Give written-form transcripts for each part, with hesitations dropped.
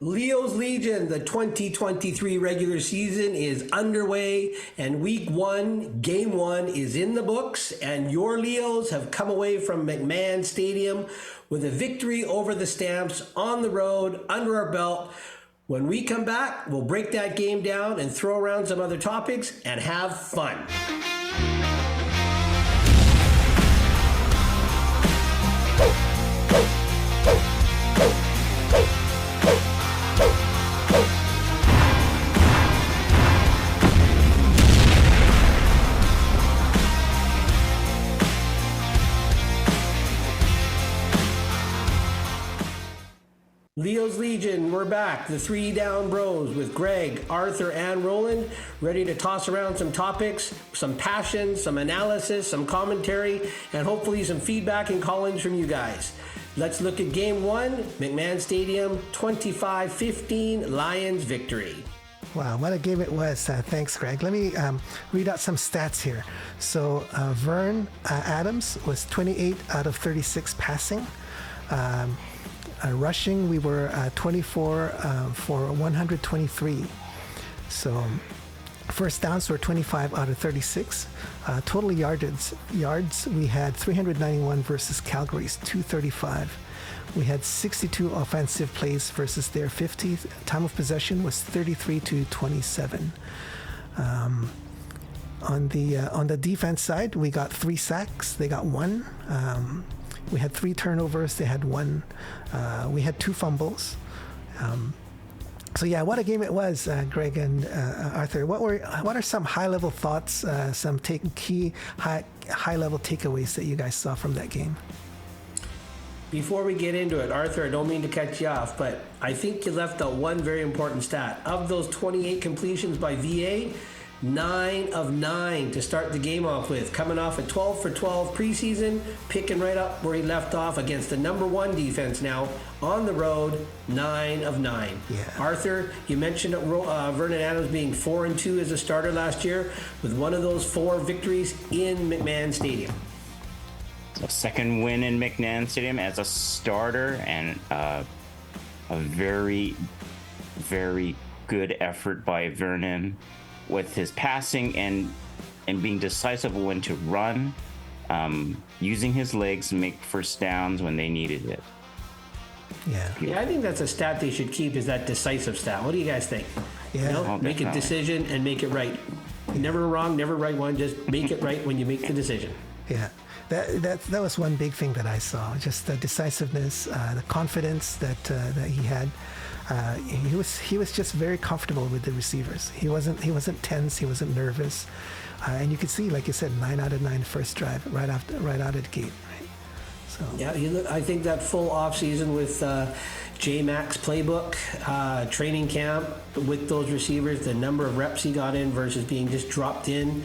Leo's Legion, the 2023 regular season is underway, and week one, game one, is in the books, and your Leos have come away from McMahon Stadium with a victory over the Stamps on the road under our belt. When we come back, we'll break that game down and throw around some other topics and have fun. Leo's Legion, we're back. The three down bros with Greg, Arthur, and Roland, ready to toss around some topics, some passion, some analysis, some commentary, and hopefully some feedback and call-ins from you guys. Let's look at game one, McMahon Stadium, 25-15, Lions victory. Wow, what a game it was. Thanks, Greg. Let me read out some stats here. So Vern Adams was 28 out of 36 passing. Rushing, we were 24 for 123. So first downs were 25 out of 36. Total yards, we had 391 versus Calgary's 235. We had 62 offensive plays versus their 50. Time of possession was 33-27. On the defense side, we got 3 sacks. They got 1. We had 3 turnovers. They had 1. We had 2 fumbles. So yeah, what a game it was, Greg and Arthur. What are some high-level thoughts, some key high-level takeaways that you guys saw from that game? Before we get into it, Arthur, I don't mean to cut you off, but I think you left out one very important stat. Of those 28 completions by VA, 9 of 9 to start the game off with, coming off a 12 for 12 preseason, picking right up where he left off against the number 1 defense now on the road. 9 of 9. Yeah. Arthur, you mentioned Vernon Adams being 4-2 as a starter last year, with one of those 4 victories in McMahon Stadium. A second win in McMahon Stadium as a starter, and a very, very good effort by Vernon with his passing and being decisive when to run, using his legs to make first downs when they needed it. Yeah, I think that's a stat they should keep, is that decisive stat. What do you guys think? Yeah. Make a decision and make it right. Never wrong, never right one, just make it right when you make the decision. Yeah. That was one big thing that I saw, just the decisiveness, the confidence that he had. He was just very comfortable with the receivers. He wasn't tense. He wasn't nervous, and you could see, like you said, 9 out of 9 first drive right out of the gate. Right? So yeah, I think that full off season with J-Mac's playbook, training camp with those receivers, the number of reps he got in versus being just dropped in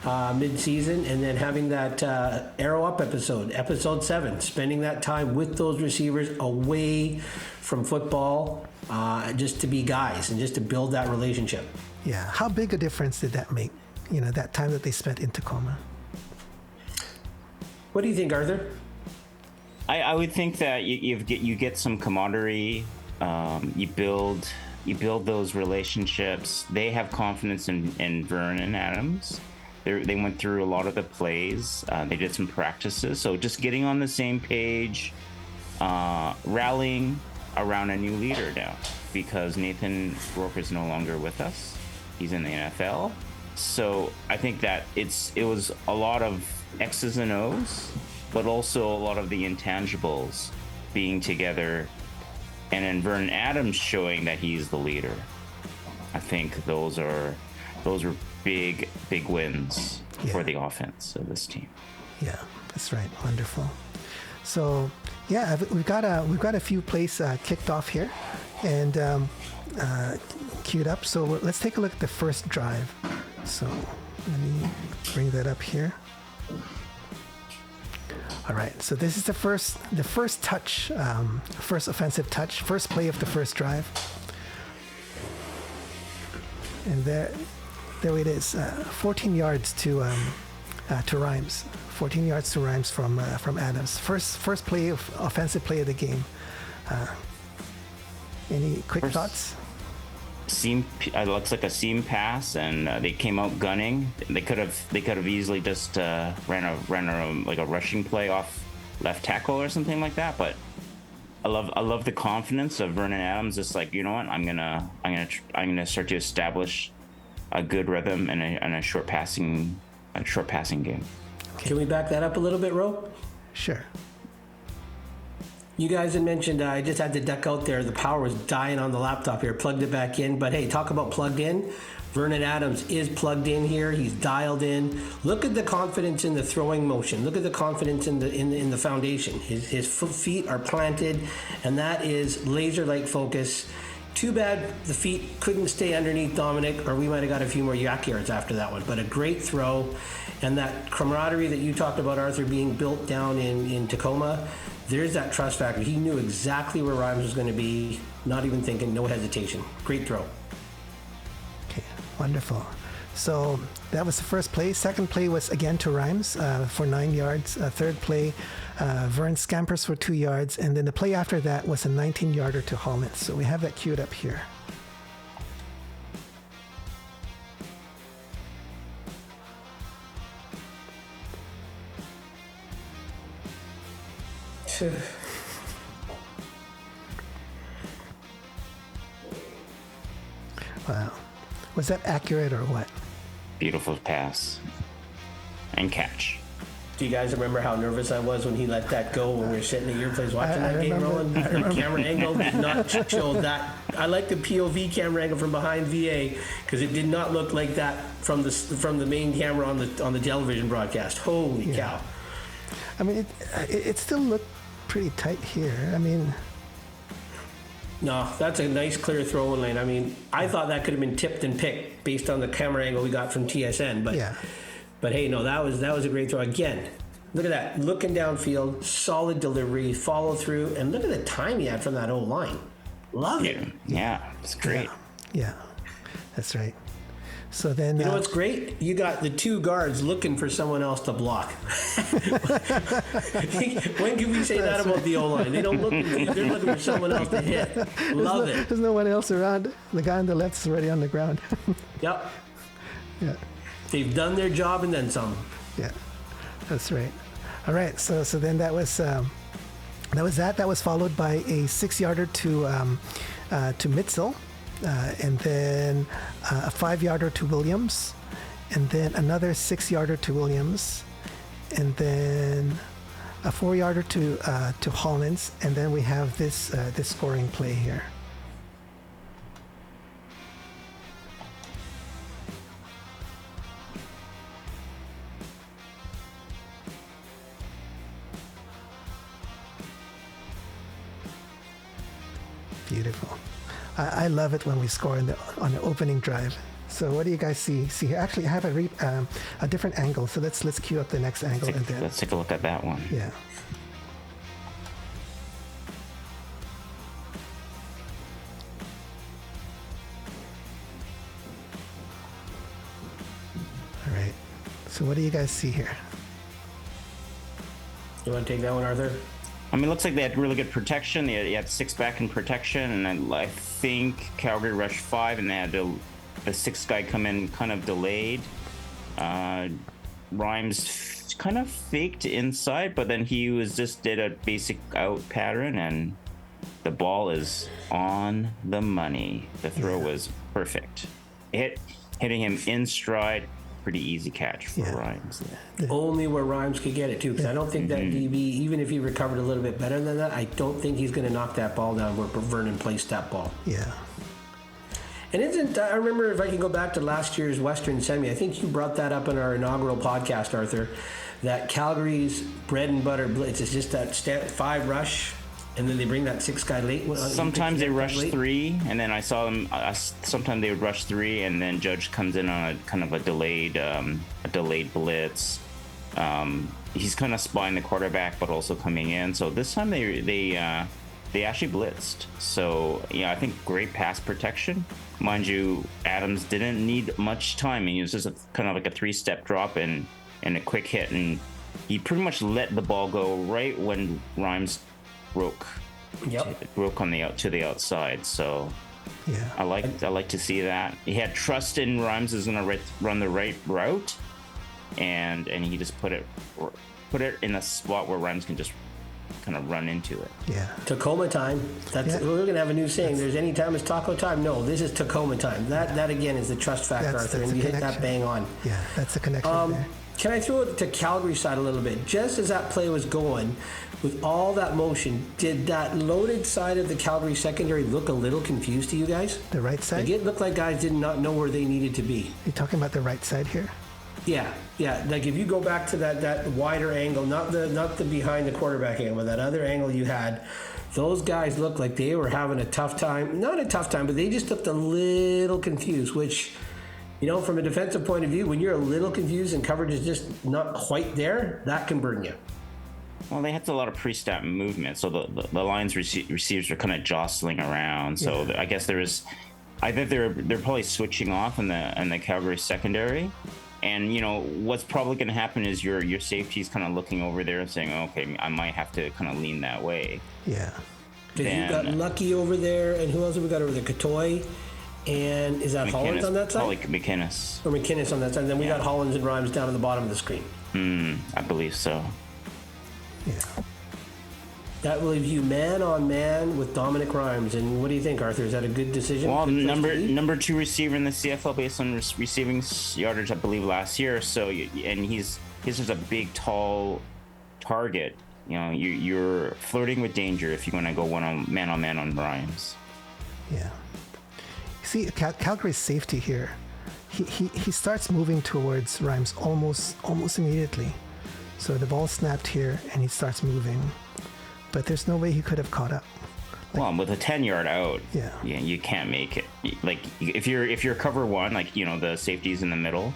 mid-season, and then having that Arrow Up episode 7, spending that time with those receivers away from football, just to be guys and just to build that relationship. Yeah, how big a difference did that make? That time that they spent in Tacoma. What do you think, Arthur? I would think that you get some camaraderie. You build those relationships. They have confidence in Vernon Adams. They went through a lot of the plays. They did some practices. So just getting on the same page, rallying around a new leader now, because Nathan Rourke is no longer with us. He's in the NFL. So I think that it was a lot of X's and O's, but also a lot of the intangibles being together, and then Vernon Adams showing that he's the leader. I think those are big wins for the offense of this team. Yeah, that's right. Wonderful. So yeah, we've got a few plays kicked off here and queued up. So let's take a look at the first drive. So let me bring that up here. All right, so this is the first touch, first offensive touch, first play of the first drive. And there it is, 14 yards to Rhymes. 14 yards to Rhymes from Adams. First play of offensive play of the game. Any quick thoughts? Seam, looks like a seam pass, and they came out gunning. They could have easily just ran a like a rushing play off left tackle or something like that. But I love the confidence of Vernon Adams. Just like, you know what, I'm gonna start to establish a good rhythm and a short passing game. Okay. Can we back that up a little bit, Ro? Sure. You guys had mentioned I just had to duck out there. The power was dying on the laptop here. Plugged it back in. But hey, talk about plugged in. Vernon Adams is plugged in here. He's dialed in. Look at the confidence in the throwing motion. Look at the confidence in the foundation. His feet are planted, and that is laser-like focus. Too bad the feet couldn't stay underneath Dominic, or we might have got a few more yak yards after that one. But a great throw, and that camaraderie that you talked about, Arthur, being built down in Tacoma. There's that trust factor. He knew exactly where Rhymes was going to be, not even thinking, no hesitation. Great throw. Okay, wonderful. So that was the first play. Second play was again to Rhymes for 9 yards. Third play, Vern scampers for 2 yards. And then the play after that was a 19-yarder to Holland. So we have that queued up here. Wow. Was that accurate or what? Beautiful pass and catch. Do you guys remember how nervous I was when he let that go when we were sitting at your place watching that game, Roland? The camera angle did not show that. I like the POV camera angle from behind VA because it did not look like that from the main camera on the television broadcast. Holy cow. I mean, it still looked pretty tight here. I mean, no, that's a nice clear throw in lane. I mean, I thought that could have been tipped and picked based on the camera angle we got from TSN, but yeah. But hey, no, that was a great throw again. Look at that, looking downfield, solid delivery, follow through, and look at the time he had from that old line. Love it. Yeah, it's great. Yeah, that's right. So then, you know what's great? You got the two guards looking for someone else to block. When can we say that about the O-line? They're looking for someone else to hit. Love it. There's no one else around. The guy on the left is already on the ground. Yep. Yeah. They've done their job and then some. Yeah, that's right. All right. So then that was that. That was followed by a 6-yarder to Mitzel. And then a 5-yarder to Williams, and then another 6-yarder to Williams, and then a 4-yarder to Hollins, and then we have this scoring play here. Beautiful. I love it when we score on the opening drive. So what do you guys see here? Actually, I have a different angle. So let's cue up the next angle. Let's take a look at that one. Yeah. All right. So what do you guys see here? You want to take that one, Arthur? I mean, it looks like they had really good protection. They had 6 back in protection, and then I think Calgary rushed 5, and they had the 6th guy come in kind of delayed. Rhymes kind of faked inside, but then he did a basic out pattern, and the ball is on the money. The throw was perfect. Hitting him in stride. Pretty easy catch for Rhymes. Only where Rhymes could get it too, because I don't think that DB, even if he recovered a little bit better than that, I don't think he's going to knock that ball down where Vernon placed that ball. Yeah. And I remember, if I can go back to last year's Western Semi, I think you brought that up in our inaugural podcast, Arthur, that Calgary's bread and butter blitz is just that 5 rush, and then they bring that 6 guy late. Sometimes they rush 3, and then I saw them. Sometimes they would rush 3, and then Judge comes in on a kind of a delayed blitz. He's kind of spying the quarterback, but also coming in. So this time they actually blitzed. So yeah, I think great pass protection. Mind you, Adams didn't need much time. I mean, it was just kind of like a 3-step drop and a quick hit, and he pretty much let the ball go right when Rhymes broke Yep. broke on the to the outside. So Yeah. I like to see that. He had trust in Rhymes is going to run the right route, and he just put it in a spot where Rhymes can just kind of run into it. Yeah. Tacoma time. That's we're gonna have a new saying. There's any time it's taco time. No, this is Tacoma time. That again is the trust factor, Arthur, and you hit that bang on. Yeah, that's the connection there. Can I throw it to Calgary side a little bit? Just as that play was going, with all that motion, did that loaded side of the Calgary secondary look a little confused to you guys? The right side? Like it looked like guys did not know where they needed to be. You're talking about the right side here? Yeah. Like if you go back to that wider angle, not the behind the quarterback angle, but that other angle you had, those guys looked like they were having a tough time. Not a tough time, but they just looked a little confused, which, you know, from a defensive point of view, when you're a little confused and coverage is just not quite there, that can burn you. Well, they had a lot of pre-snap movement, so the Lions receivers are kind of jostling around. So I guess I think they're probably switching off in the Calgary secondary. And, you know, what's probably going to happen is your safety's kind of looking over there and saying, okay, I might have to kind of lean that way. Yeah. You've got Lucky over there, and who else have we got over there? Katoy, and is that Hollins on that side? Probably McInnes. Or McInnes on that side. And then we got Hollins and Rhymes down at the bottom of the screen. I believe so. Yeah. That will leave you man on man with Dominic Rhymes. And what do you think, Arthur? Is that a good decision? Well, number 2 receiver in the CFL based on receiving yardage, I believe, last year. So, and he's just a big, tall target. You know, you're flirting with danger if you're going to go man on Rhymes. Yeah. You see, Calgary's safety here. He starts moving towards Rhymes almost immediately. So the ball snapped here, and he starts moving. But there's no way he could have caught up. Well, with a 10-yard out, yeah, you can't make it. Like if you're cover one, like, you know, the safety's in the middle,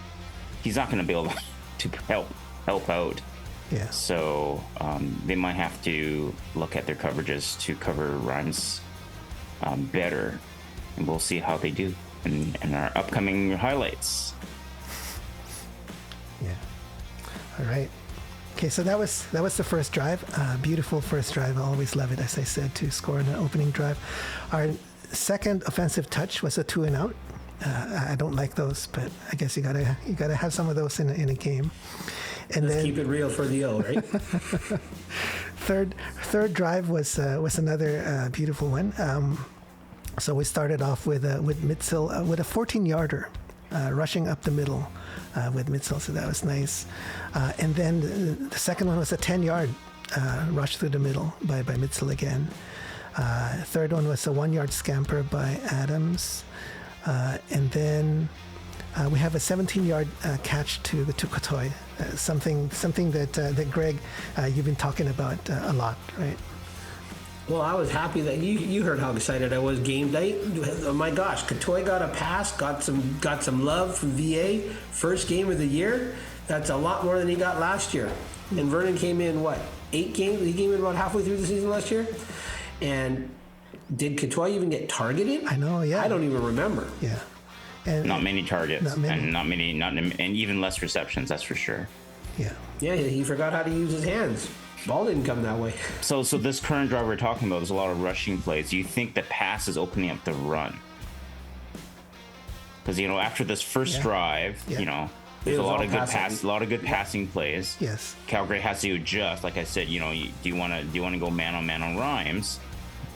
he's not going to be able to help out. Yeah. So they might have to look at their coverages to cover Rhymes better, and we'll see how they do in our upcoming highlights. Yeah. All right. Okay, so that was the first drive. Beautiful first drive. I always love it, as I said, to score in an opening drive. Our second offensive touch was a 2-and-out. I don't like those, but I guess you gotta have some of those in a game. And Let's then keep it real for the O, right? third drive was another beautiful one. So we started off with Mitzel with a 14-yarder, rushing up the middle. With Mitzel, so that was nice. And then the second one was a 10-yard rush through the middle by Mitzel again. Third one was a 1-yard scamper by Adams. And then we have a 17-yard catch to Katoy, something that Greg, you've been talking about a lot, right? Well, I was happy that you heard how excited I was game day. Oh my gosh, Katoy got a pass, got some love from VA. First game of the year. That's a lot more than he got last year. And Vernon came in 8 games? He came in about halfway through the season last year. And did Katoy even get targeted? I know, yeah. I don't even remember. Yeah. And not many targets, and even less receptions. That's for sure. Yeah. Yeah, he forgot how to use his hands. Ball didn't come that way. So this current drive we're talking about, there's a lot of rushing plays. Do you think the pass is opening up the run? Because, you know, after this first drive, you know, there's a lot of good passing plays. Yes. Calgary has to adjust. Like I said, you know, do you want to go man on Rhymes?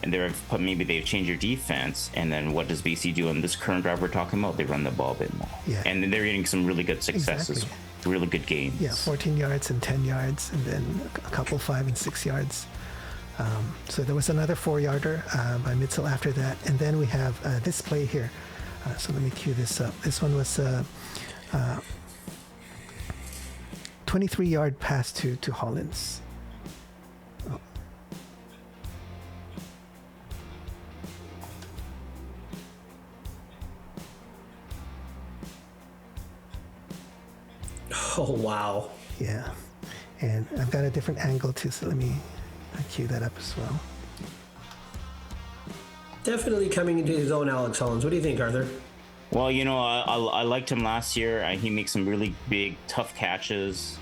And maybe they've changed your defense. And then what does BC do in this current drive we're talking about? They run the ball a bit more. Yeah. And then they're getting some really good successes. Exactly. Really good games. Yeah, 14 yards and 10 yards, and then a couple 5 and 6 yards. So there was another 4-yarder by Mitzel after that. And then we have this play here. So let me cue this up. This one was 23-yard pass to Hollins. Oh, wow. Yeah. And I've got a different angle too, so let me cue that up as well. Definitely coming into his own, Alex Hollins. What do you think, Arthur? Well, you know, I liked him last year. He makes some really big, tough catches.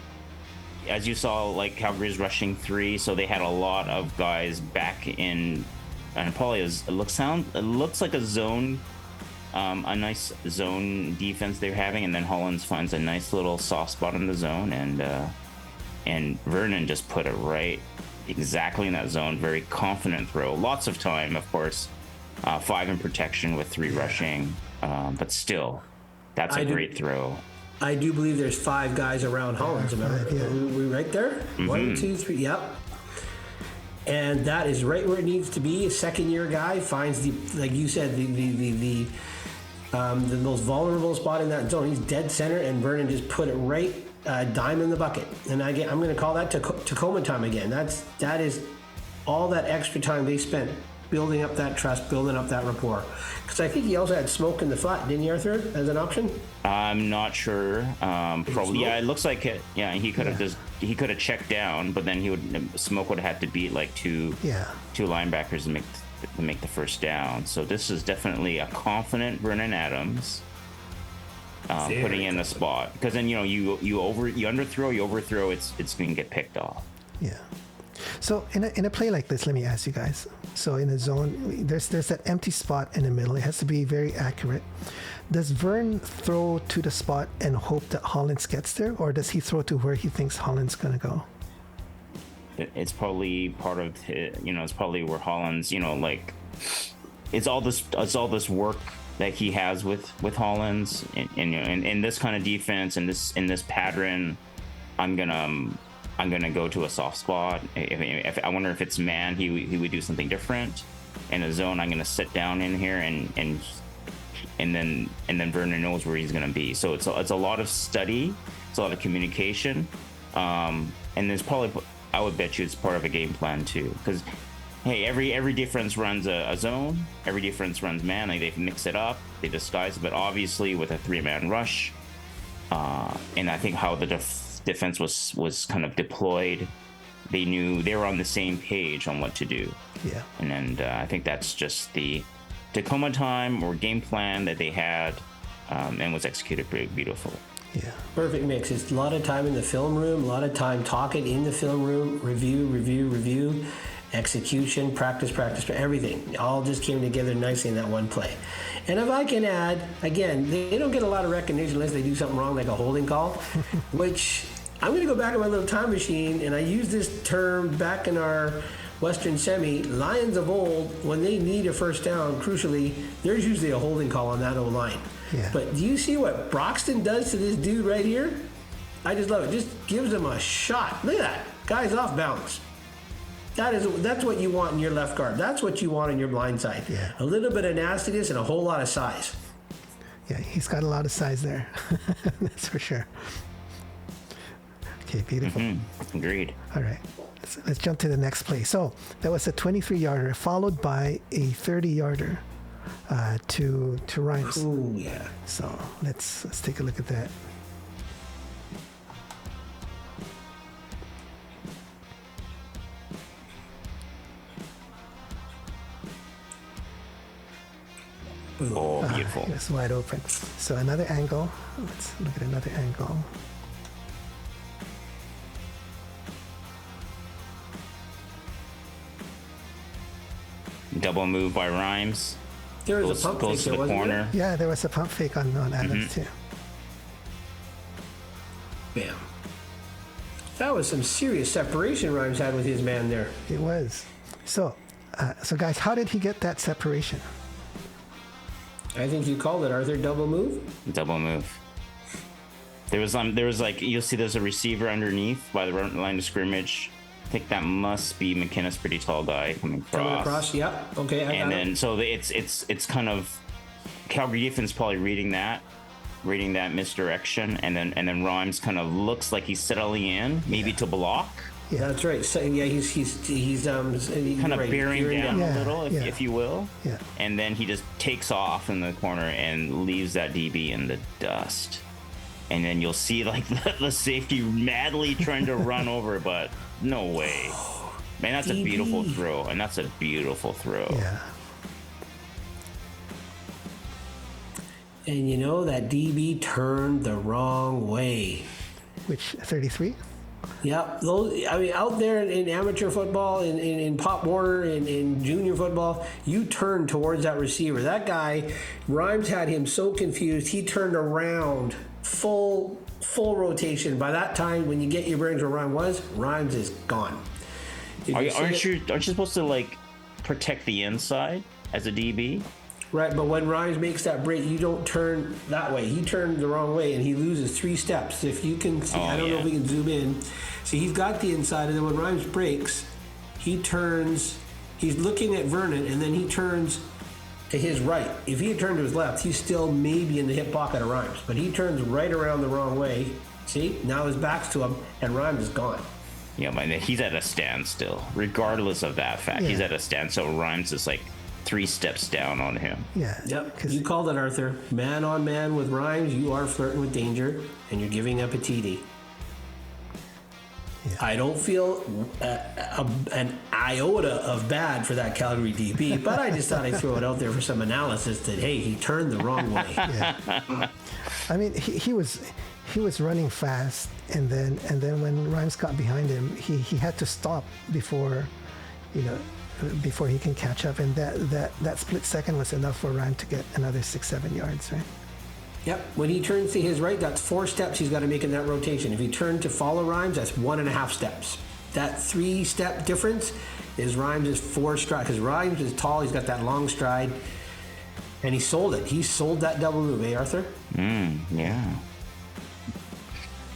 as you saw, like Calgary's rushing 3, so they had a lot of guys back in, and probably it looks like a zone, a nice zone defense they're having, and then Hollins finds a nice little soft spot in the zone, and Vernon just put it right exactly in that zone. Very confident throw, lots of time, of course. 5 in protection with 3 rushing, but still, that's a great throw. I do believe there's 5 guys around Hollins. Remember, we right there. 1, 2, 3. Yep. And that is right where it needs to be. A second-year guy finds like you said, the most vulnerable spot in that zone. He's dead center, and Vernon just put it right dime in the bucket. And I'm going to call that Tacoma time again. That is all that extra time they spent building up that trust, building up that rapport. Because I think he also had smoke in the flat, didn't he, Arthur, as an option? I'm not sure. Probably, yeah. It looks like it. Yeah, he could have checked down, but then Smoke would have had to beat like two linebackers to make the first down. So this is definitely a confident Vernon Adams putting in a spot, because then you underthrow, you overthrow, it's going to get picked off. Yeah. So in a play like this, let me ask you guys. So in a zone, there's that empty spot in the middle. It has to be very accurate. Does Vern throw to the spot and hope that Hollins gets there, or does he throw to where he thinks Hollins going to go? It's probably part of it's probably where Hollins, like it's all this work that he has with Hollins, and in this kind of defense, in this pattern, I'm gonna go to a soft spot. If I wonder if it's man, he would do something different. In a zone, I'm gonna sit down in here and then Vernon knows where he's gonna be. So it's a lot of study, it's a lot of communication, and there's probably, I would bet you, it's part of a game plan too. Because hey, every defense runs a zone, every defense runs man. Like, they mix it up, they disguise it, but obviously with a 3-man rush, and I think how the defense was kind of deployed, they knew they were on the same page on what to do. Yeah. And I think that's just the Tacoma time or game plan that they had, and was executed pretty beautifully. Yeah. Perfect mix. It's a lot of time in the film room, a lot of time talking in the film room, review, execution, practice, everything. All just came together nicely in that one play. And if I can add, again, they don't get a lot of recognition unless they do something wrong, like a holding call, which I'm going to go back in my little time machine, and I use this term back in our Western Semi. Lions of old, when they need a first down, crucially, there's usually a holding call on that O-line. Yeah. But do you see what Broxton does to this dude right here? I just love it. Just gives him a shot. Look at that. Guy's off balance. That's what you want in your left guard. That's what you want in your blind side. Yeah. A little bit of nastiness and a whole lot of size. Yeah, he's got a lot of size there. That's for sure. Okay, beautiful. Mm-hmm. Agreed. All right, let's jump to the next play. So that was a 23-yarder followed by a 30-yarder to Rhymes. Ooh, yeah. So let's take a look at that. Oh, beautiful. It's wide open. So another angle. Let's look at another angle. Double move by Rhymes. There was a pump fake goes to there, the wasn't corner. there? Yeah, there was a pump fake on Adams too. Bam. That was some serious separation Rhymes had with his man there. It was. So guys, how did he get that separation? I think you called it, Arthur. Double move. Double move. There was like, you'll see there's a receiver underneath by the line of scrimmage. I think that must be McKinnis, pretty tall guy coming across. Yep. Okay. And then so it's kind of Calgary defense probably reading that misdirection, and then Rhymes kind of looks like he's settling in, maybe to block. Yeah, that's right. So, yeah, he's kind of bearing down a little, if you will. Yeah. And then he just takes off in the corner and leaves that DB in the dust. And then you'll see like the safety madly trying to run over, but no way. Man, that's a beautiful throw, and that's a beautiful throw. Yeah. And that DB turned the wrong way. Which 33? Yeah, those. I mean, out there in amateur football, in Pop Warner, in junior football, you turn towards that receiver. That guy, Rhymes had him so confused. He turned around, full rotation. By that time, when you get your bearings where Rhymes is gone. Aren't you supposed to like protect the inside as a DB? Right, but when Rhymes makes that break, you don't turn that way. He turned the wrong way, and he loses 3 steps. If you can see, I don't know if we can zoom in. See, he's got the inside, and then when Rhymes breaks, he turns. He's looking at Vernon, and then he turns to his right. If he had turned to his left, he's still maybe in the hip pocket of Rhymes, but he turns right around the wrong way. See, now his back's to him, and Rhymes is gone. Yeah, man, he's at a standstill. Regardless of that fact, he's at a standstill. Rhymes is like 3 steps down on him. Yeah. Yep. You called it, Arthur. Man on man with Rhymes, you are flirting with danger, and you're giving up a TD. Yeah. I don't feel an iota of bad for that Calgary DB, but I just thought I'd throw it out there for some analysis that, hey, he turned the wrong way. Yeah. I mean, he was running fast, and then when Rhymes got behind him, he had to stop before he can catch up, and that split second was enough for Rhymes to get another 6-7 yards, right? Yep. When he turns to his right, that's 4 steps he's got to make in that rotation. If he turned to follow Rhymes, that's 1.5 steps. That 3-step difference is Rhymes' 4 stride, because Rhymes is tall, he's got that long stride, and he sold it. He sold that double move, eh, Arthur? Yeah.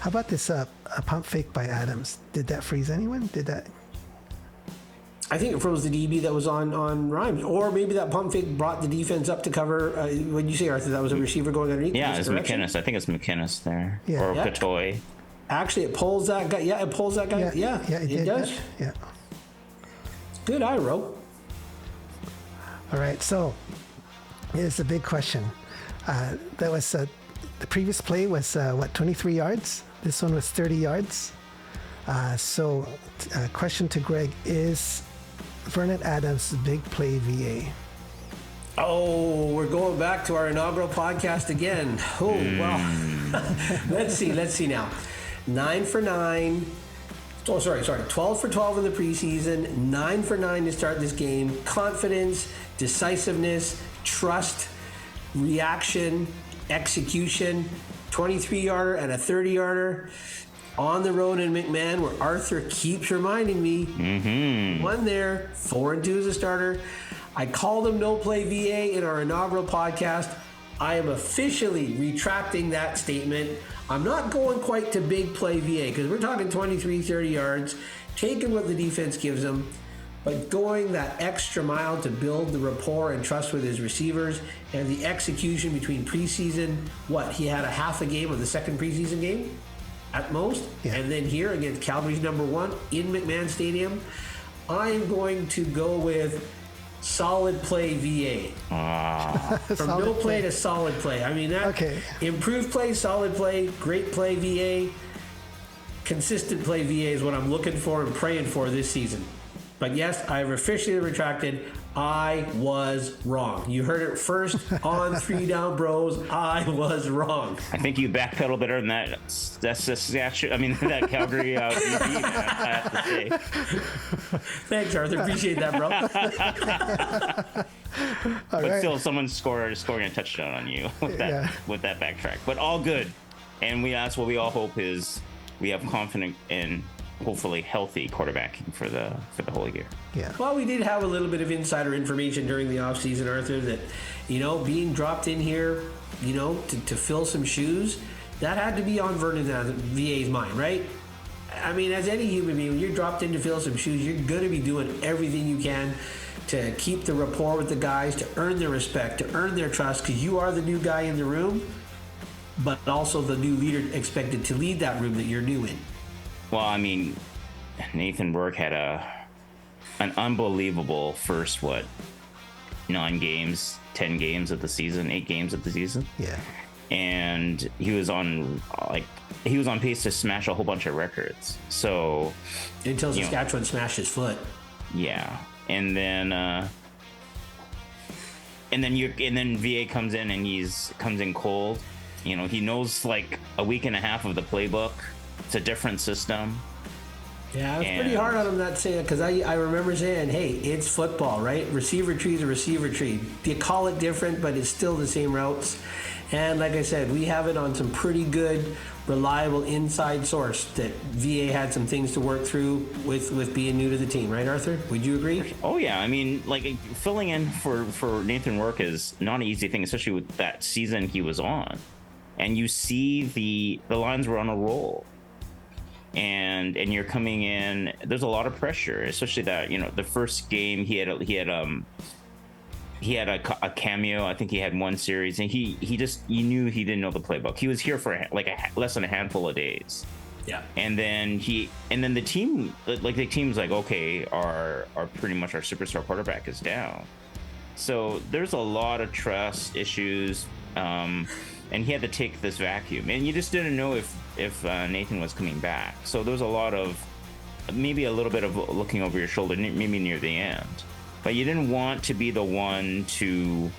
How about this a pump fake by Adams? Did that freeze anyone? I think it froze the DB that was on Rhymes, or maybe that pump fake brought the defense up to cover. What did you say, Arthur? That was a receiver going underneath. Yeah, it's McInnes. I think it's McInnes there, or yeah. Katoy. Actually, it pulls that guy. Yeah, it pulls that guy. Yeah, it does. Yeah. Good eye roll. All right, so here's the big question. That was the previous play was 23 yards. This one was 30 yards. So, question to Greg: is Vernon Adams' big play VA? Oh, we're going back to our inaugural podcast again. Oh, well, let's see now. 9 for 9. Oh, sorry. 12 for 12 in the preseason. 9 for 9 to start this game. Confidence, decisiveness, trust, reaction, execution. 23-yarder and a 30-yarder. On the road in McMahon, where Arthur keeps reminding me, 1 there, 4 and 2 as a starter. I called him no play VA in our inaugural podcast. I am officially retracting that statement. I'm not going quite to big play VA because we're talking 23, 30 yards, taking what the defense gives him, but going that extra mile to build the rapport and trust with his receivers and the execution between preseason. He had a half a game of the second preseason game? At most, and then here against Calgary's number 1 in McMahon Stadium, I'm going to go with solid play VA. From no play to solid play. I mean, improved play, solid play, great play VA, consistent play VA is what I'm looking for and praying for this season. But yes, I've officially retracted. I was wrong. You heard it first on 3 Down Bros. I was wrong. I think you backpedal better than that. That Calgary DB, man, I have to say. Thanks, Arthur. Appreciate that, bro. But still, someone's scoring a touchdown on you with that backtrack. But all good. And that's what we all hope is we have confidence in hopefully healthy quarterbacking for the whole year. Yeah. Well, we did have a little bit of insider information during the offseason, Arthur, that, being dropped in here, to fill some shoes, that had to be on Vernon VA's mind, right? I mean, as any human being, when you're dropped in to fill some shoes, you're going to be doing everything you can to keep the rapport with the guys, to earn their respect, to earn their trust, because you are the new guy in the room, but also the new leader expected to lead that room that you're new in. Well, I mean, Nathan Rourke had an unbelievable first 9 games, 10 games of the season, 8 games of the season. Yeah. And he was on pace to smash a whole bunch of records. So until Saskatchewan smashed his foot. Yeah. And then VA comes in and comes in cold. He knows like a week and a half of the playbook. It's a different system. Yeah, it's pretty hard on him not saying it, because I remember saying, hey, it's football, right? Receiver tree is a receiver tree. You call it different, but it's still the same routes. And like I said, we have it on some pretty good, reliable inside source that VA had some things to work through with being new to the team, right, Arthur? Would you agree? Oh yeah, I mean, like filling in for Nathan Rourke is not an easy thing, especially with that season he was on. And you see the lines were on a roll. And you're coming in. There's a lot of pressure, especially that the first game he had a cameo. I think he had one series, and you knew he didn't know the playbook. He was here for less than a handful of days. Yeah. And then the team's like, okay, our pretty much our superstar quarterback is down. So there's a lot of trust issues. And he had to take this vacuum, and you just didn't know if Nathan was coming back. So there was maybe a little bit of looking over your shoulder, maybe near the end. But you didn't want to be the one to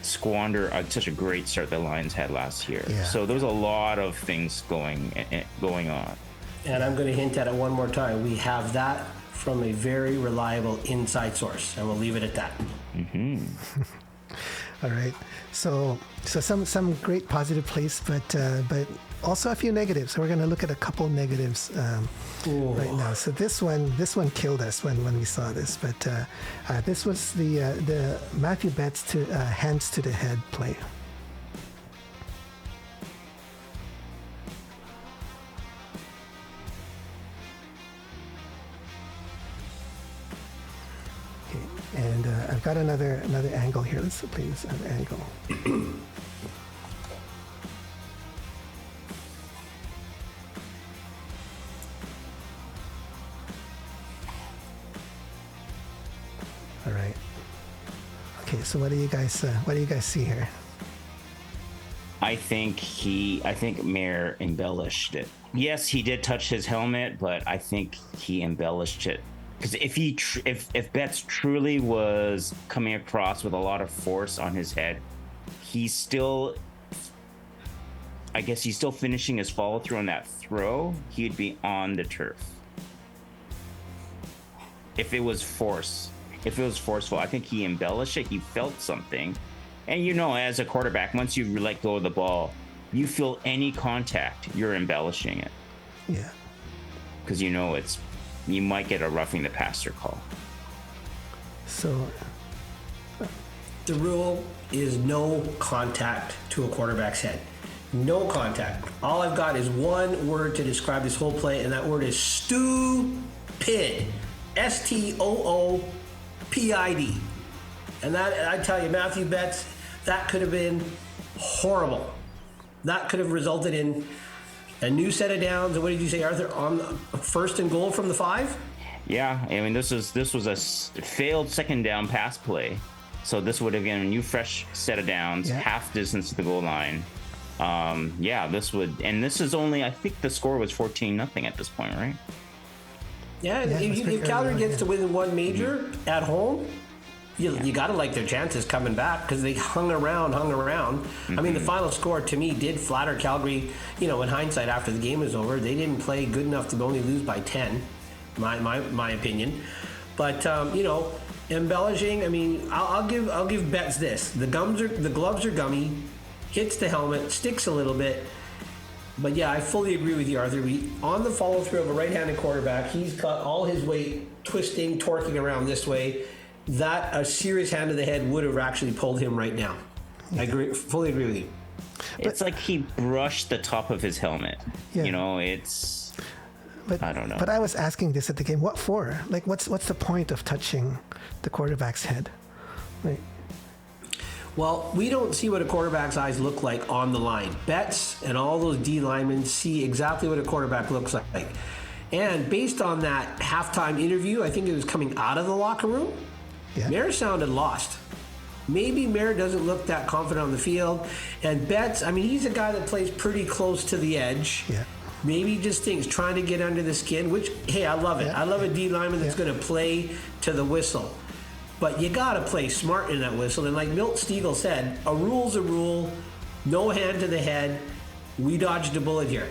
squander such a great start the Lions had last year. Yeah. So there was a lot of things going on. And I'm going to hint at it one more time. We have that from a very reliable inside source, and we'll leave it at that. Mm-hmm. All right. So some great positive plays, but also a few negatives. So we're going to look at a couple negatives right now. So this one killed us when we saw this. But this was the Matthew Betts to hands to the head play. And I've got another angle here. Let's please an angle. All right. Okay. So what do you guys see here? I think Mayer embellished it. Yes, he did touch his helmet, but I think he embellished it. Because if Betts truly was coming across with a lot of force on his head, he's still finishing his follow through on that throw. He'd be on the turf. If it was forceful, I think he embellished it. He felt something, and as a quarterback, once you let go of the ball, you feel any contact, you're embellishing it. Yeah. Because you might get a roughing the passer call. So the rule is no contact to a quarterback's head. No contact. All I've got is one word to describe this whole play, and that word is stupid. STOOPID. And that, I tell you, Matthew Betts, that could have been horrible. That could have resulted in a new set of downs. And what did you say, Arthur? On first and goal from the 5? Yeah, I mean this was a failed second down pass play, so this would have been a new fresh set of downs, half distance to the goal line. This is only, I think the score was 14-0 at this point, right? Yeah, if Calgary gets to win one major at home, you got to like their chances coming back, because they hung around. Mm-hmm. I mean, the final score to me did flatter Calgary. In hindsight, after the game was over, they didn't play good enough to only lose by 10, my opinion. But embellishing. I mean, I'll give Betts this. The gloves are gummy, hits the helmet, sticks a little bit. But yeah, I fully agree with you, Arthur. On the follow through of a right-handed quarterback, he's got all his weight twisting, torquing around this way. That a serious hand to the head would have actually pulled him right now. I fully agree with you. It's like he brushed the top of his helmet. Yeah. But I don't know. But I was asking this at the game. What for? Like, what's the point of touching the quarterback's head? Like, well, we don't see what a quarterback's eyes look like on the line. Betts and all those D linemen see exactly what a quarterback looks like. And based on that halftime interview, I think it was coming out of the locker room, Mayer sounded lost. Maybe Mayer doesn't look that confident on the field. And Betts, I mean, he's a guy that plays pretty close to the edge. Yeah. Maybe just thinks trying to get under the skin, which, hey, I love it. I love a D lineman that's going to play to the whistle. But you got to play smart in that whistle. And like Milt Stiegel said, a rule's a rule. No hand to the head. We dodged a bullet here.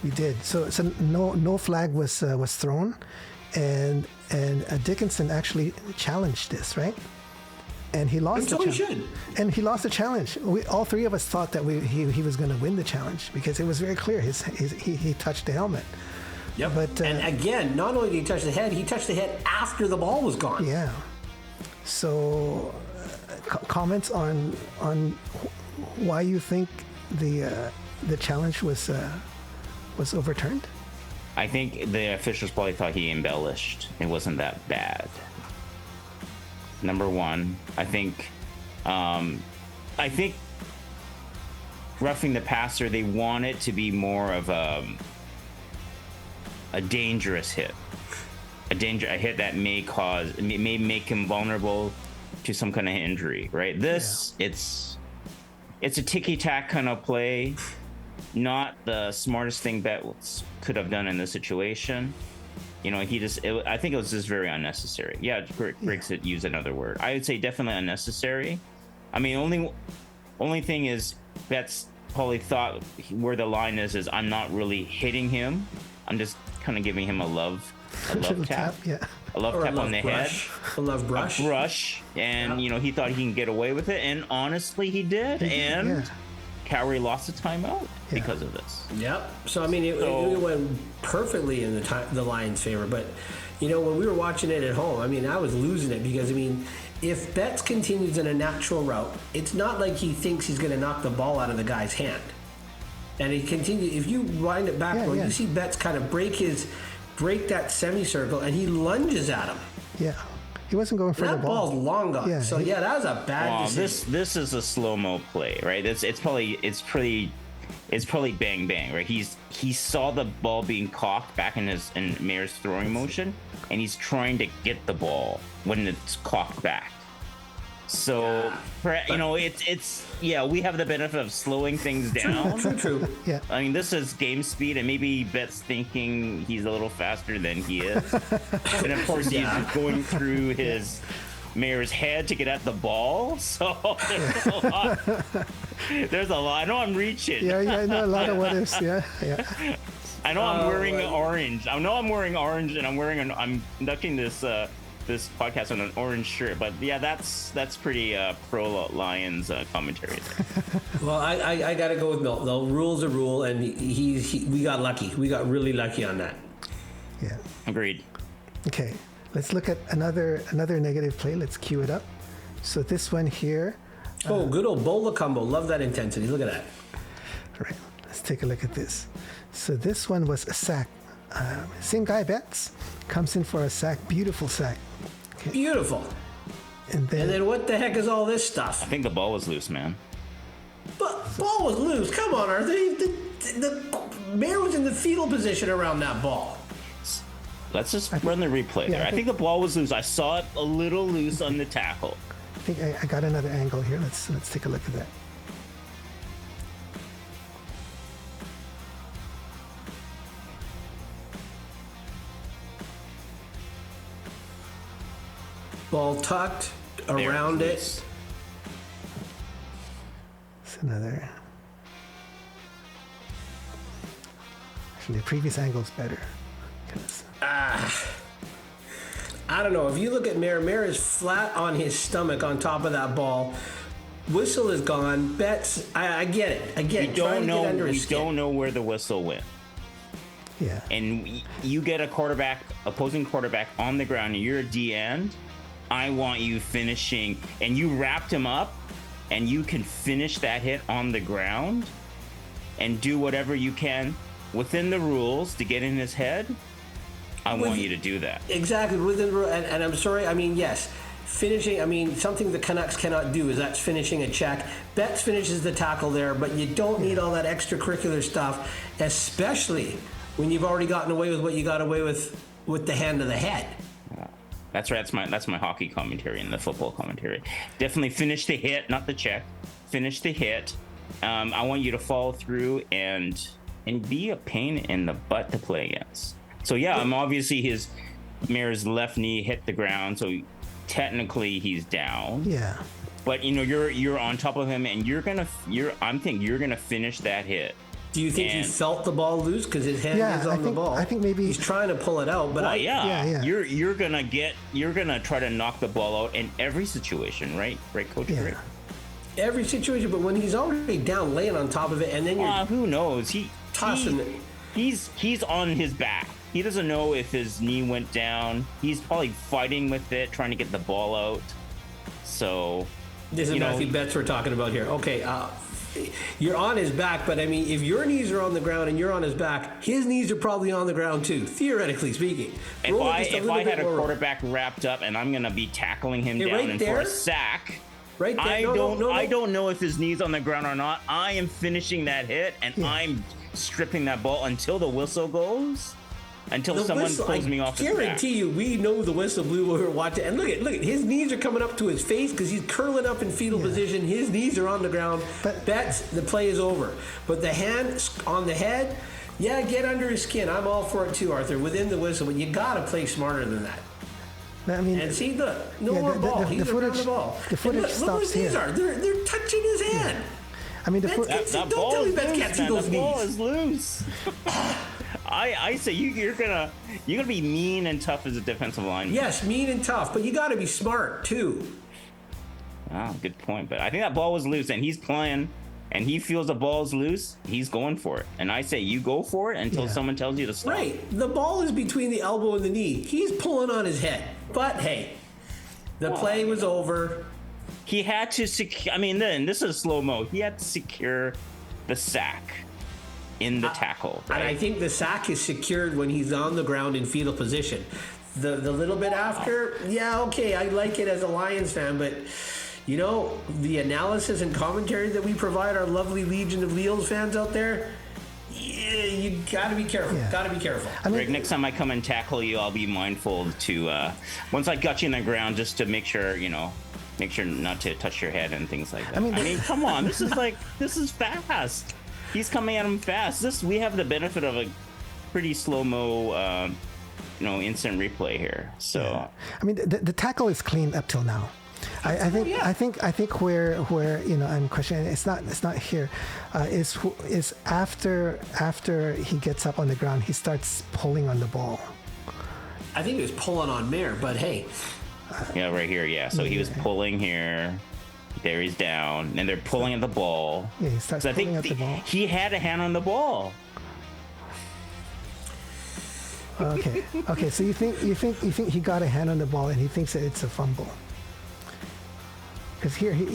We did. So no flag was thrown, and Dickinson actually challenged this, right? And he lost. So he should. And he lost the challenge. All three of us thought that he was going to win the challenge because it was very clear. He touched the helmet. Yep. But and again, not only did he touch the head, he touched the head after the ball was gone. Yeah. So, comments on why you think the challenge was overturned? I think the officials probably thought he embellished. It wasn't that bad. Number one, I think roughing the passer, they want it to be more of a dangerous hit, a hit that may make him vulnerable to some kind of injury, right? It's a ticky-tack kind of play, not the smartest thing Betts could have done in this situation. You know, I think it was just very unnecessary. Yeah, Greg said use another word. I would say definitely unnecessary. I mean, only thing is Betts probably thought where the line is I'm not really hitting him. I'm just kind of giving him a love tap. Yeah. A love tap on the head. A love brush. A brush. And, you know, he thought he can get away with it. And honestly, he did. And Calgary lost a timeout because of this. Yep. So, I mean, it went perfectly in the Lions' favor. But, you know, when we were watching it at home, I mean, I was losing it because, I mean, if Betts continues in a natural route, it's not like he thinks he's going to knock the ball out of the guy's hand. And he continues. If you wind it backward, you see Betts kind of break that semicircle, and he lunges at him. Yeah, he wasn't going for the ball. That ball's long gone. Yeah, so that was a bad decision. This is a slow mo play, right? It's probably bang bang, right? He saw the ball being cocked back in Mayer's throwing motion, and he's trying to get the ball when it's cocked back. So, you know, we have the benefit of slowing things down. True. Yeah. I mean, this is game speed, and maybe Betts thinking he's a little faster than he is. And of course, he's going through his Mayer's head to get at the ball. So there's a lot. There's a lot. I know I'm reaching. Yeah, I know a lot of what ifs. Yeah. I know I'm wearing orange. I know I'm wearing orange, and I'm conducting this podcast on an orange shirt, but yeah, that's pretty pro Lions commentary there. Well, I got to go with Milt. The rule's a rule, and we got lucky. We got really lucky on that. Yeah. Agreed. Okay, let's look at another negative play. Let's cue it up. So this one here. Good old Bola combo. Love that intensity. Look at that. All right, let's take a look at this. So this one was a sack. Same guy, Betts, comes in for a sack. Beautiful sack. Okay. Beautiful. And then what the heck is all this stuff? I think the ball was loose, man. But ball was loose. Come on, Arthur. The Mayor was in the fetal position around that ball. Let's just run the replay there. I think the ball was loose. I saw it a little loose on the tackle. I think I got another angle here. Let's take a look at that. Ball tucked around it. It's another. Actually, the previous angle's better. I don't know. If you look at Mayer is flat on his stomach on top of that ball. Whistle is gone. Betts, I get it. Again, we don't know where the whistle went. Yeah. And you get opposing quarterback on the ground, and you're a D end. I want you finishing, and you wrapped him up, and you can finish that hit on the ground and do whatever you can within the rules to get in his head. I want you to do that. Exactly, within the rule. And I'm sorry, I mean, yes, finishing, I mean, something the Canucks cannot do is that's finishing a check. Betts finishes the tackle there, but you don't need all that extracurricular stuff, especially when you've already gotten away with what you got away with the hand of the head. That's right. That's my hockey commentary and the football commentary. Definitely finish the hit, not the check. Finish the hit. I want you to follow through and be a pain in the butt to play against. So yeah, obviously Mayer's left knee hit the ground, so technically he's down. Yeah. But you know you're on top of him, and I'm thinking you're gonna finish that hit. Do you think he And- felt the ball loose because his hand Yeah, is on the ball? I think maybe he's trying to pull it out, but Well, Yeah. You're gonna try to knock the ball out in every situation, right? Right, Coach? Yeah. Rick? every situation. But when he's already down, laying on top of it, and then you're Who knows? tossing it. He's on his back. He doesn't know if his knee went down. He's probably fighting with it, trying to get the ball out. So, This is you know, Matthew Betts we're talking about here. Okay, you're on his back, but I mean, if your knees are on the ground and you're on his back, his knees are probably on the ground too, theoretically speaking. if Roland just I little bit had a lower. quarterback wrapped up and I'm gonna be tackling him down right and for there? a sack, Right there. I No. don't know if his knee's on the ground or not. I am finishing that hit and I'm stripping that ball until the whistle goes. Until The someone whistle, pulls me off his I back. guarantee you, we know the whistle blew when we were watching. And look at, his knees are coming up to his face because he's curling up in fetal position. His knees are on the ground. But- Betts, the play is over. But the hand on the head, yeah, get under his skin. I'm all for it too, Arthur. Within the whistle, but you gotta play smarter than that. I mean, And see, look, no Yeah, more the- ball. the He's around footage- the ball. the footage and look where stops his knees here. are. They're touching his hand. I mean, the Betts foot. can't see. That Don't ball tell me is Betts loose, can't see man. those That ball knees. is loose. I say you're gonna be mean and tough as a defensive lineman. Yes, mean and tough, but you got to be smart too. Ah, good point. But I think that ball was loose, and he's playing, and he feels the ball's loose. He's going for it, and I say you go for it until Yeah. someone tells you to stop. Right. The ball is between the elbow and the knee. He's pulling on his head. But hey, the play was over. He had to secure. I mean, then this is slow mo. He had to secure the sack in the tackle. Right? And I think the sack is secured when he's on the ground in fetal position. The little bit after, yeah, okay, I like it as a Lions fan, but you know, the analysis and commentary that we provide our lovely legion of Leos fans out there, yeah, you got to be careful. Yeah. Got to be careful. I mean, Greg, next time I come and tackle you, I'll be mindful to once I got you in the ground, just to make sure not to touch your head and things like that. I mean, come on, this is fast. He's coming at him fast. We have the benefit of a pretty slow mo, instant replay here. So I mean, the tackle is clean up till now. I think where I'm questioning, it's not here, is after he gets up on the ground, he starts pulling on the ball. I think he was pulling on Mayer, but hey, yeah, right here, yeah. So he was pulling here. There he's down, and they're pulling at the ball. Yeah, he starts So I pulling think at the ball. he had a hand on the ball. Okay. So you think he got a hand on the ball and he thinks that it's a fumble? Because here, he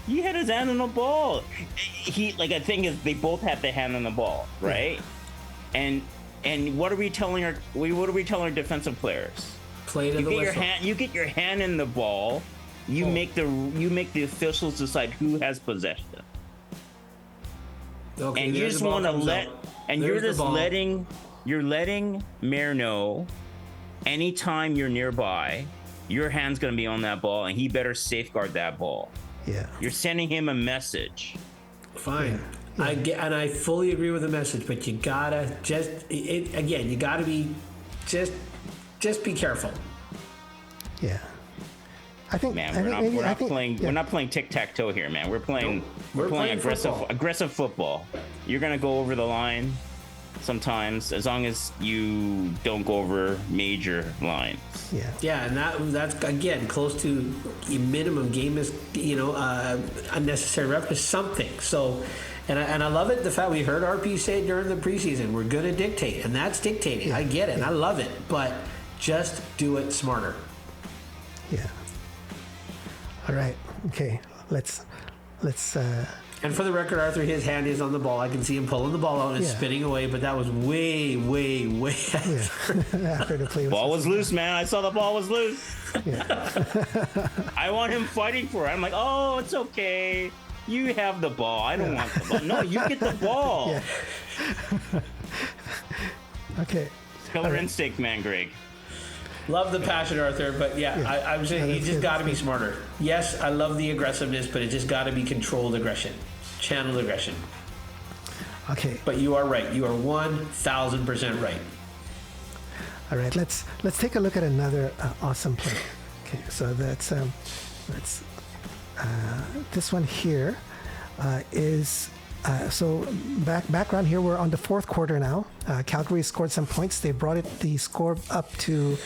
He had his hand on the ball. I think is they both had the hand on the ball, right? And what are we telling our defensive players? play to the whistle. You get your hand in the ball. You make the officials decide who has possession. Okay, And you there's just the ball want to comes let, out. and There's the ball. you're letting Mayer know anytime you're nearby, your hand's going to be on that ball, and he better safeguard that ball. yeah. You're sending him a message. Fine. I fully agree with the message, but you gotta you gotta be just be careful. Yeah. I think, Man, I think we're not maybe, we're not playing tic tac toe here, man. We're playing We're playing aggressive football. You're gonna go over the line sometimes, as long as you don't go over major lines. Yeah. Yeah, and that's again close to minimum game is unnecessary rep is something. So, and I love it the fact we heard RP say during the preseason we're good at dictate, and that's dictating. Yeah. I get it, and I love it, but just do it smarter. Yeah. All right. Okay. Let's. And for the record, Arthur, his hand is on the ball. I can see him pulling the ball out and it's Yeah. spinning away, but that was way Yeah. After the play. Ball was loose, man. I saw the ball was loose. Yeah. I want him fighting for it. I'm like, oh, it's okay. You have the ball. I don't want the ball. No, you get the ball. Yeah. Okay. Killer instinct, man, Greg. Love the passion, Arthur, but I'm saying you that's just good. got to be smarter. Yes, I love the aggressiveness, but it just got to be controlled aggression, channeled aggression. Okay. But you are right. You are 1,000% right. All right. Let's take a look at another awesome play. Okay. So that's this one here is So background here, we're on the fourth quarter now. Calgary scored some points. They brought the score up to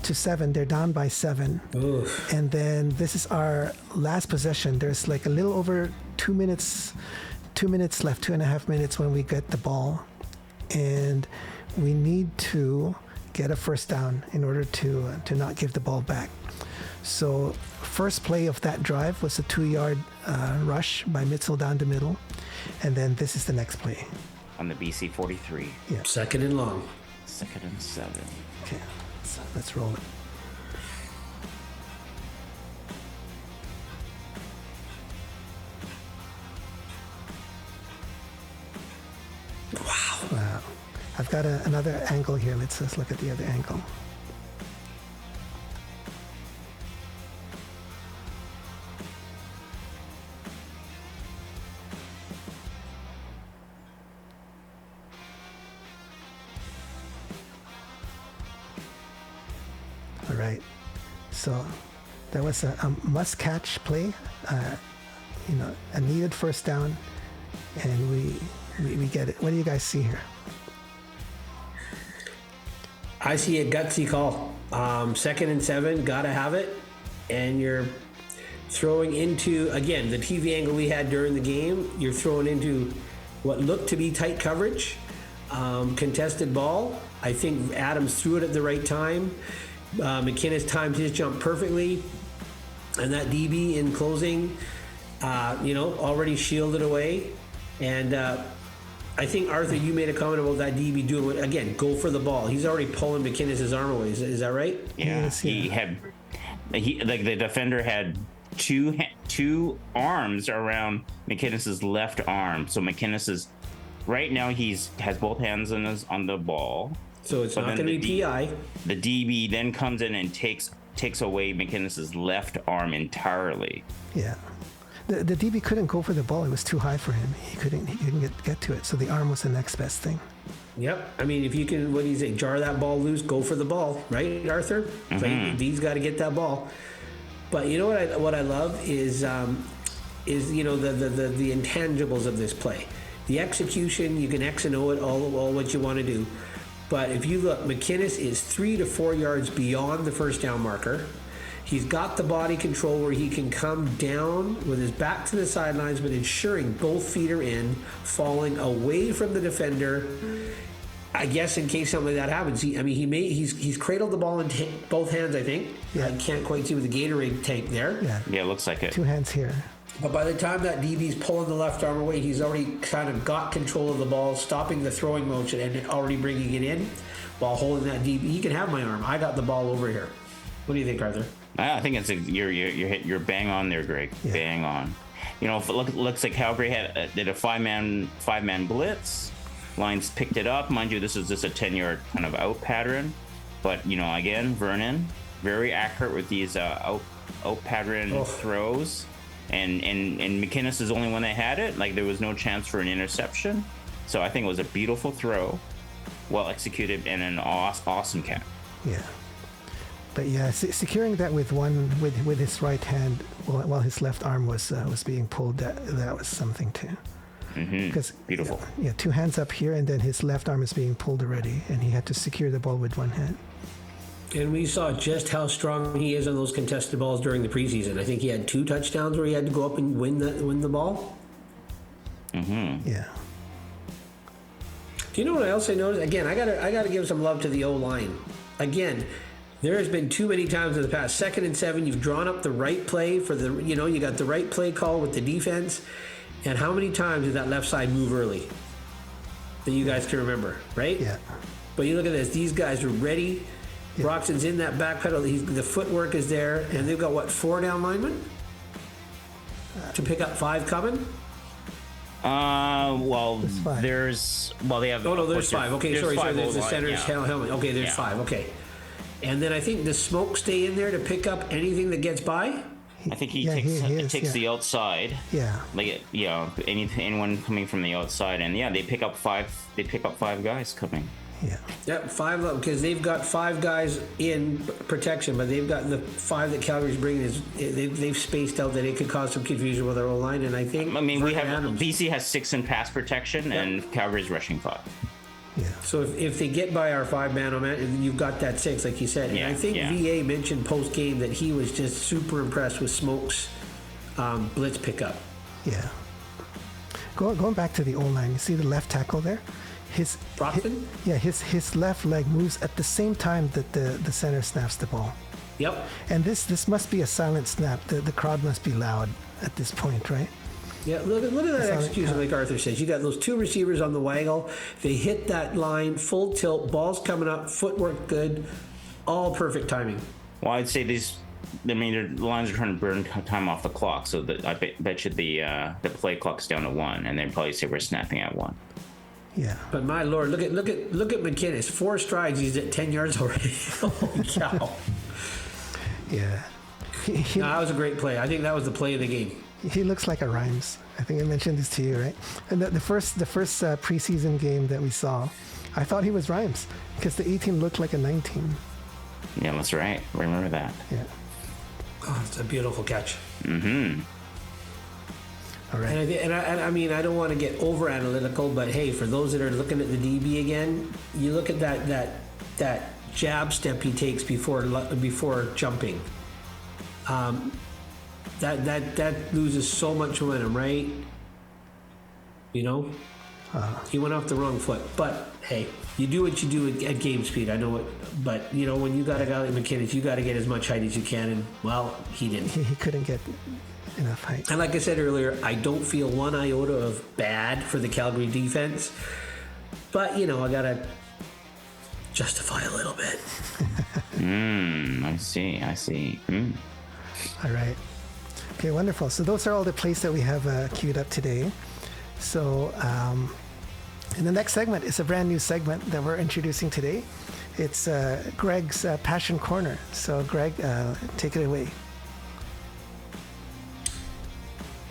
7. They're down by 7. Oof. And then this is our last possession. There's like a little over 2 minutes left, 2.5 minutes when we get the ball. And we need to get a first down in order to not give the ball back. So first play of that drive was a 2-yard rush by Mitchell down the middle. And then this is the next play. On the BC 43. Yeah. Second and long. 2nd and 7. Okay, so let's roll it. Wow. I've got another angle here. Let's look at the other angle. All right. So that was a must-catch play. A needed first down, and we get it. What do you guys see here? I see a gutsy call. 2nd and 7, gotta have it. And you're throwing into, again, the TV angle we had during the game. You're throwing into what looked to be tight coverage, contested ball. I think Adams threw it at the right time. McInnes timed his jump perfectly. And that DB in closing, already shielded away. And I think, Arthur, you made a comment about that DB doing, again, go for the ball. He's already pulling McInnes' arm away. Is that right? Yeah, Yes, yeah. The defender had two arms around McInnes' left arm. So McInnes is, right now has both hands on the ball. So it's not going to be PI. The DB then comes in and takes away McInnes' left arm entirely. Yeah. The DB couldn't go for the ball. It was too high for him. He couldn't get to it. So the arm was the next best thing. Yep. I mean, if you can, what do you say, jar that ball loose, go for the ball, right, Arthur? Mm-hmm. He's got to get that ball. But you know what I love is the intangibles of this play. The execution, you can X and O it all what you want to do. But if you look, McInnes is 3 to 4 yards beyond the first down marker. He's got the body control where he can come down with his back to the sidelines, but ensuring both feet are in, falling away from the defender. I guess in case something like that happens, he's cradled the ball in both hands. I think. Yeah. I can't quite see with the Gatorade tank there. Yeah, it looks like it. 2 hands here. But by the time that DB's pulling the left arm away, he's already kind of got control of the ball, stopping the throwing motion and already bringing it in while holding that DB. He can have my arm. I got the ball over here. What do you think, Arthur? I think you're bang on there, Greg. Yeah. Bang on. Looks like Calgary did a five man blitz. Lions picked it up. Mind you, this is just a 10-yard kind of out pattern. But again, Vernon very accurate with these out pattern throws. And McInnes is the only one that had it. Like, there was no chance for an interception. So I think it was a beautiful throw, well executed, and an awesome catch. Yeah. But yeah, securing that with his right hand while his left arm was being pulled, that was something too. Mm-hmm. Beautiful. Yeah, 2 hands up here, and then his left arm is being pulled already, and he had to secure the ball with 1 hand. And we saw just how strong he is on those contested balls during the preseason. I think he had 2 touchdowns where he had to go up and win the ball. Mm-hmm. Yeah. Do you know what else I noticed? Again, I gotta give some love to the O-line. Again, there has been too many times in the past. 2nd and 7, you've drawn up the right play for you got the right play call with the defense. And how many times did that left side move early? That you guys can remember, right? Yeah. But you look at this; these guys are ready. Yeah. Broxton's in that back pedal. The footwork is there, and they've got 4 down linemen to pick up 5 coming. They have. Oh no, there's 5. Okay, sorry. There's the center's helmet. Okay, there's 5. Okay, and then I think does Smoke stay in there to pick up anything that gets by? I think he takes the outside. Yeah. Anyone coming from the outside, and they pick up 5. They pick up 5 guys coming. Yeah. Yep, 5 of them, because they've got 5 guys in protection, but they've got the 5 that Calgary's bringing. They've spaced out that it could cause some confusion with our O-line, and I think... I mean, Adams, BC has 6 in pass protection, and Calgary's rushing 5. Yeah. So if they get by our 5-man on man, you've got that 6, like you said. And I think VA mentioned post-game that he was just super impressed with Smoke's blitz pickup. Yeah. Going back to the O-line, you see the left tackle there? Brockton? His left leg moves at the same time that the center snaps the ball. Yep. And this must be a silent snap. The crowd must be loud at this point, right? Yeah, look at that execution, like Arthur says. You got those 2 receivers on the waggle. They hit that line, full tilt, ball's coming up, footwork good, all perfect timing. Well, I'd say the lines are trying to burn time off the clock, so that I bet you the play clock's down to 1, and they'd probably say we're snapping at 1. Yeah. But my Lord, look at McKinnis. 4 strides, he's at 10 yards already. Holy cow. Yeah. No, that was a great play. I think that was the play of the game. He looks like a Rhymes. I think I mentioned this to you, right? And the first preseason game that we saw, I thought he was Rhymes because the 18 looked like a 19. Yeah, that's right. Remember that. Yeah. Oh, it's a beautiful catch. Mm-hmm. All right. And I mean, I don't want to get over analytical, but hey, for those that are looking at the DB again, you look at that jab step he takes before jumping. That loses so much momentum, right? You know, he went off the wrong foot. But hey, you do what you do at game speed. I know it, but you know when you got a guy like McKinnon, you got to get as much height as you can, and well, he didn't. He couldn't get enough height. And like I said earlier, I don't feel one iota of bad for the Calgary defense, but you know I gotta justify a little bit. I see. All right. Okay, wonderful. So those are all the plays that we have queued up today. So in the next segment, it's a brand new segment that we're introducing today. It's Greg's Passion Corner. So Greg, take it away.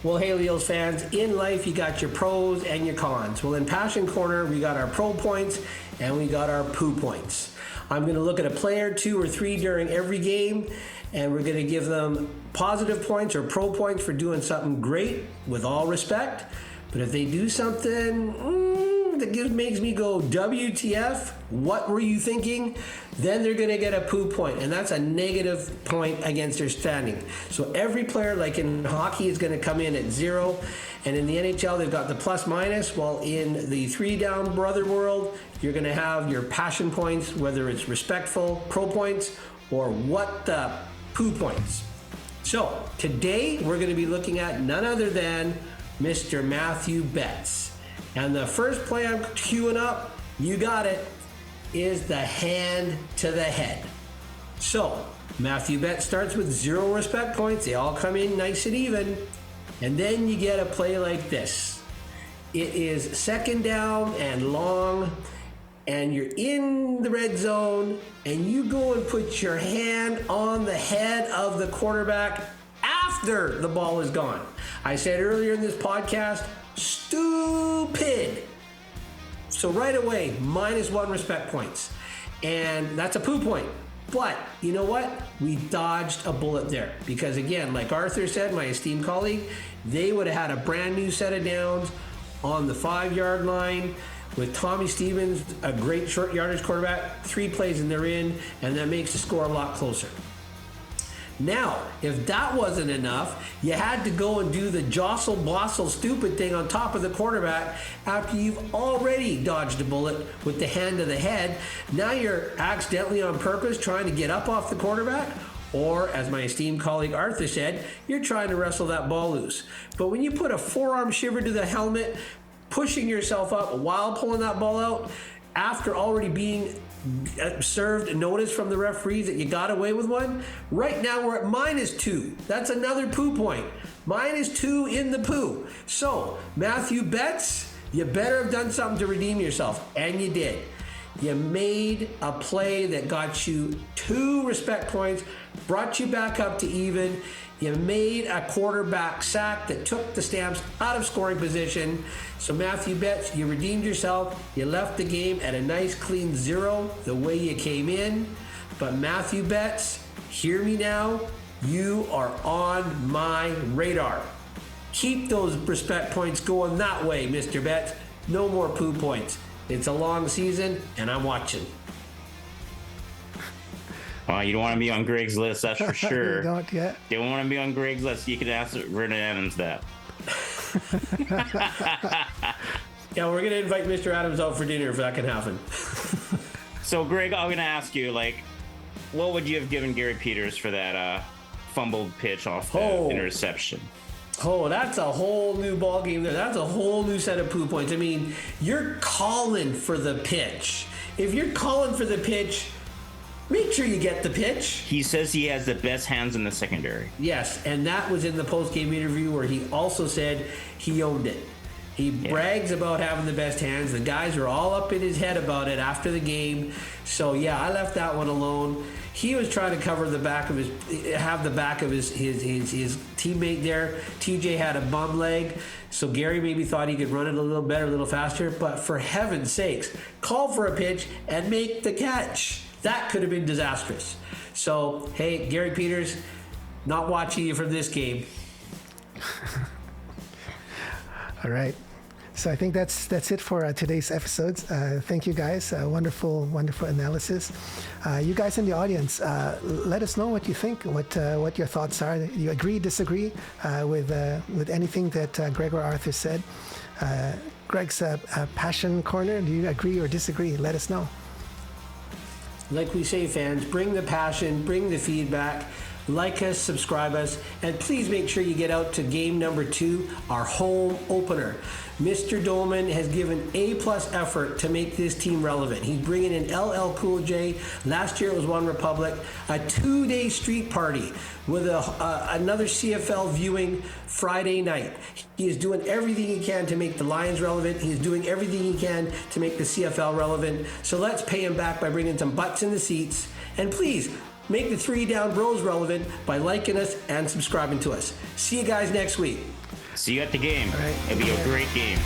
Well, hey, Leos fans, in life you got your pros and your cons. Well, in Passion Corner, we got our pro points and we got our poo points. I'm going to look at a player, 2 or 3 during every game, and we're going to give them positive points or pro points for doing something great, with all respect. But if they do something that makes me go, WTF, what were you thinking? Then they're going to get a poo point, and that's a negative point against their standing. So every player, like in hockey, is going to come in at 0, and in the NHL, they've got the plus minus, while in the 3-down brother world, you're going to have your passion points, whether it's respectful, pro points, or what the poo points. So today, we're going to be looking at none other than Mr. Matthew Betts. And the first play I'm queuing up, you got it, is the hand to the head. So, Matthew Betts starts with 0 respect points. They all come in nice and even. And then you get a play like this. It is 2nd down and long, and you're in the red zone, and you go and put your hand on the head of the quarterback after the ball is gone. I said earlier in this podcast, stupid. So right away, -1 respect points. And that's a poo point. But you know what? We dodged a bullet there. Because again, like Arthur said, my esteemed colleague, they would have had a brand new set of downs on the 5-yard line with Tommy Stevens, a great short yardage quarterback, 3 plays and they're in, and that makes the score a lot closer. Now, if that wasn't enough, you had to go and do the jostle blostle stupid thing on top of the quarterback after you've already dodged a bullet with the hand to the head. Now you're accidentally on purpose trying to get up off the quarterback, or as my esteemed colleague Arthur said, you're trying to wrestle that ball loose. But when you put a forearm shiver to the helmet, pushing yourself up while pulling that ball out, after already being served notice from the referees that you got away with one, right now we're at -2. That's another poo point. -2 in the poo. So, Matthew Betts, you better have done something to redeem yourself, and you did. You made a play that got you 2 respect points, brought you back up to even. You made a quarterback sack that took the Stamps out of scoring position. So Matthew Betts, you redeemed yourself. You left the game at a nice clean 0 the way you came in. But Matthew Betts, hear me now. You are on my radar. Keep those respect points going that way, Mr. Betts. No more poo points. It's a long season, and I'm watching. You don't want to be on Greg's list, that's for sure. You don't yet. You don't want to be on Greg's list. You can ask Vernon Adams that. Yeah, we're going to invite Mr. Adams out for dinner if that can happen. So, Greg, I'm going to ask you, like, what would you have given Gary Peters for that fumbled pitch off the interception? Oh, that's a whole new ball game there. That's a whole new set of poo points. I mean, you're calling for the pitch. If you're calling for the pitch, make sure you get the pitch. He says he has the best hands in the secondary. Yes, and that was in the post-game interview where he also said he owned it. He brags about having the best hands. The guys are all up in his head about it after the game. So, yeah, I left that one alone. He was trying to cover the back of his teammate there. TJ had a bum leg, so Gary maybe thought he could run it a little better, a little faster. But for heaven's sakes, call for a pitch and make the catch. That could have been disastrous. So, hey, Gary Peters, not watching you from this game. All right. So I think that's it for today's episodes. Thank you guys. Wonderful analysis. You guys in the audience, let us know what you think, what your thoughts are. You agree, disagree with anything that Greg or Arthur said? Greg's passion corner, do you agree or disagree? Let us know. Like we say, fans, bring the passion, bring the feedback. Like us, subscribe us, and please make sure you get out to game number 2, our home opener. Mr. Dolman has given A-plus effort to make this team relevant. He's bringing in LL Cool J. Last year it was One Republic. A 2-day street party with another CFL viewing Friday night. He is doing everything he can to make the Lions relevant. He is doing everything he can to make the CFL relevant. So let's pay him back by bringing some butts in the seats. And please, make the 3 Down Bros relevant by liking us and subscribing to us. See you guys next week. See you at the game. All right. It'll be a great game.